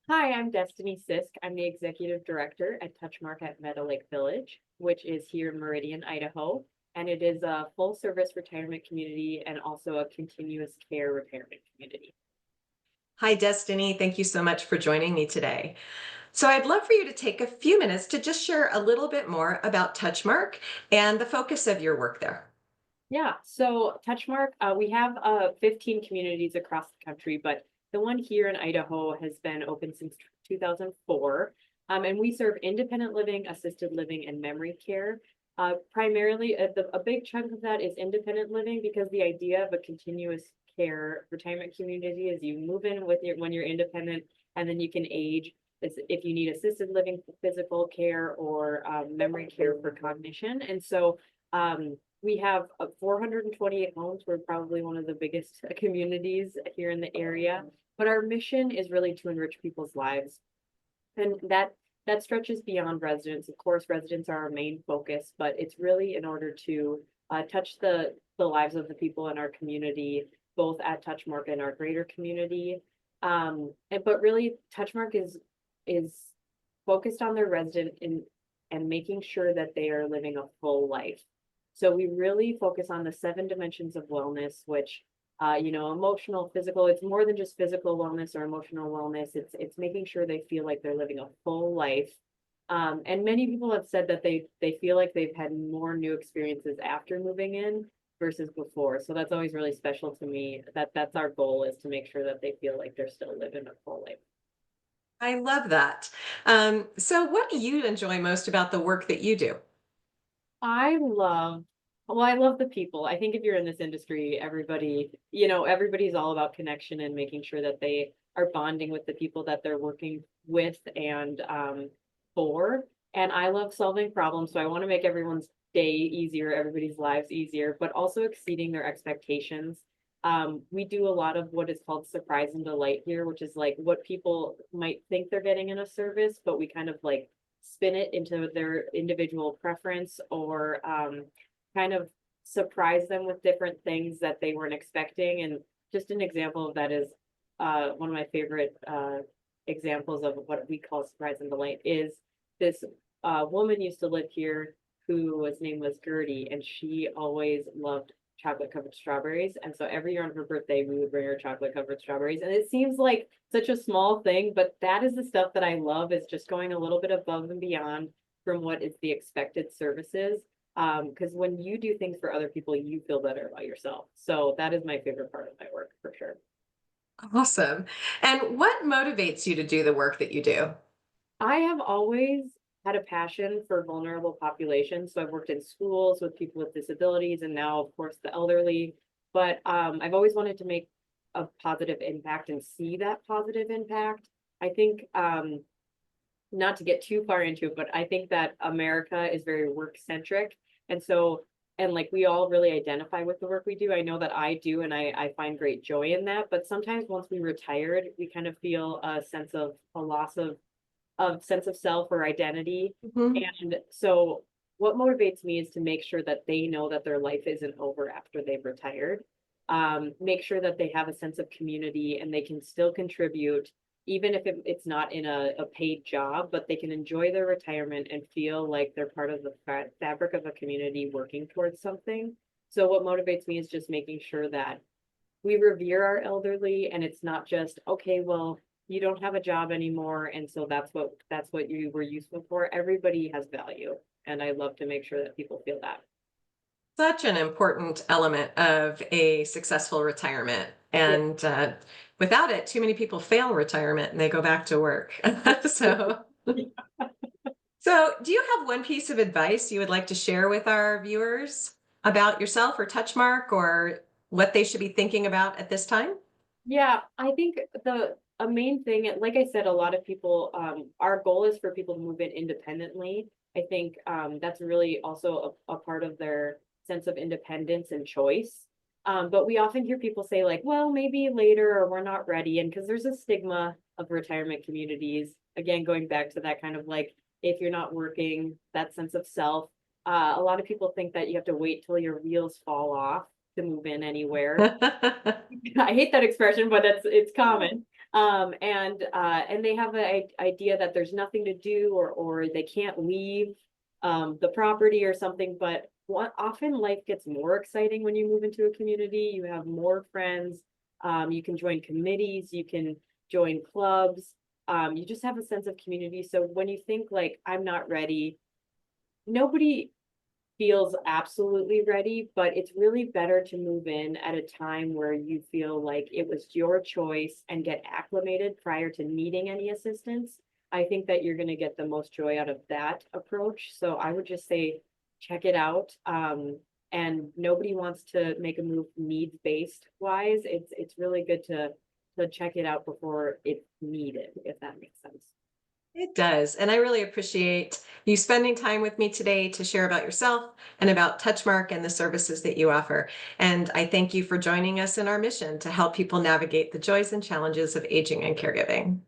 Hi, I'm Destiny Sisk. I'm the executive director at Touchmark at Meadow Lake Village, which is here in Meridian, Idaho. And it is a full service retirement community and also a continuous care retirement community. Hi, Destiny. Thank you so much for joining me today. So, I'd love for you to take a few minutes to just share a little bit more about Touchmark and the focus of your work there. Yeah, so Touchmark, we have 15 communities across the country, but the one here in Idaho has been open since 2004. And we serve independent living, assisted living, and memory care. Primarily, a big chunk of that is independent living because the idea of a continuous care retirement community is you move in with when you're independent, and then you can age. If you need assisted living for physical care or memory care for cognition. And so we have 428 homes. We're probably one of the biggest communities here in the area, but our mission is really to enrich people's lives. And that stretches beyond residents. Of course, residents are our main focus, but it's really in order to touch the lives of the people in our community, both at Touchmark and our greater community. But really, Touchmark is focused on their resident and making sure that they are living a full life. So we really focus on the 7 dimensions of wellness, which emotional, physical, it's more than just physical wellness or emotional wellness. It's making sure they feel like they're living a full life. And many people have said that they feel like they've had more new experiences after moving in versus before. So that's always really special to me. That's our goal, is to make sure that they feel like they're still living a full life. I love that. So, what do you enjoy most about the work that you do? I love, well, I love the people. I think if you're in this industry, everybody's all about connection and making sure that they are bonding with the people that they're working with and for. And I love solving problems. So I want to make everyone's day easier, everybody's lives easier, but also exceeding their expectations. We do a lot of what is called surprise and delight here, which is like what people might think they're getting in a service, but we kind of like spin it into their individual preference or kind of surprise them with different things that they weren't expecting. And just an example of that is one of my favorite examples of what we call surprise and delight is this woman used to live here whose name was Gertie, and she always loved chocolate covered strawberries. And so every year on her birthday, we would bring her chocolate covered strawberries. And it seems like such a small thing, but that is the stuff that I love, is just going a little bit above and beyond from what is the expected services. Because when you do things for other people, you feel better about yourself. So that is my favorite part of my work for sure. Awesome. And what motivates you to do the work that you do? I have always had a passion for vulnerable populations. So I've worked in schools with people with disabilities and now, of course, the elderly. But I've always wanted to make a positive impact and see that positive impact. I think, not to get too far into it, but I think that America is very work centric. And so, and like we all really identify with the work we do. I know that I do, and I find great joy in that. But sometimes once we retired, we kind of feel a sense of a loss of sense of self or identity. Mhm. And so what motivates me is to make sure that they know that their life isn't over after they've retired. Make sure that they have a sense of community and they can still contribute, even if it's not in a paid job, but they can enjoy their retirement and feel like they're part of the fabric of a community working towards something. So what motivates me is just making sure that we revere our elderly, and it's not just, okay, well, you don't have a job anymore, and so that's what you were useful for. Everybody has value, and I love to make sure that people feel that. Such an important element of a successful retirement. Yeah. And without it, too many people fail retirement and they go back to work. so, so, do you have one piece of advice you would like to share with our viewers about yourself or Touchmark, or what they should be thinking about at this time? Yeah, I think the a main thing, like I said, a lot of people, our goal is for people to move in independently. I think that's really also a part of their sense of independence and choice. But we often hear people say like, well, maybe later, or we're not ready. And because there's a stigma of retirement communities, again, going back to that kind of like, if you're not working, that sense of self. A lot of people think that you have to wait till your wheels fall off to move in anywhere. I hate that expression, but it's common. And they have an idea that there's nothing to do or they can't leave the property or something, but often life gets more exciting when you move into a community. You have more friends, you can join committees, you can join clubs, you just have a sense of community. So when you think like, I'm not ready, nobody feels absolutely ready, but it's really better to move in at a time where you feel like it was your choice and get acclimated prior to needing any assistance. I think that you're going to get the most joy out of that approach. So I would just say, check it out. And nobody wants to make a move needs-based wise. It's really good to check it out before it's needed, if that makes sense. It does. And I really appreciate you spending time with me today to share about yourself and about Touchmark and the services that you offer. And I thank you for joining us in our mission to help people navigate the joys and challenges of aging and caregiving.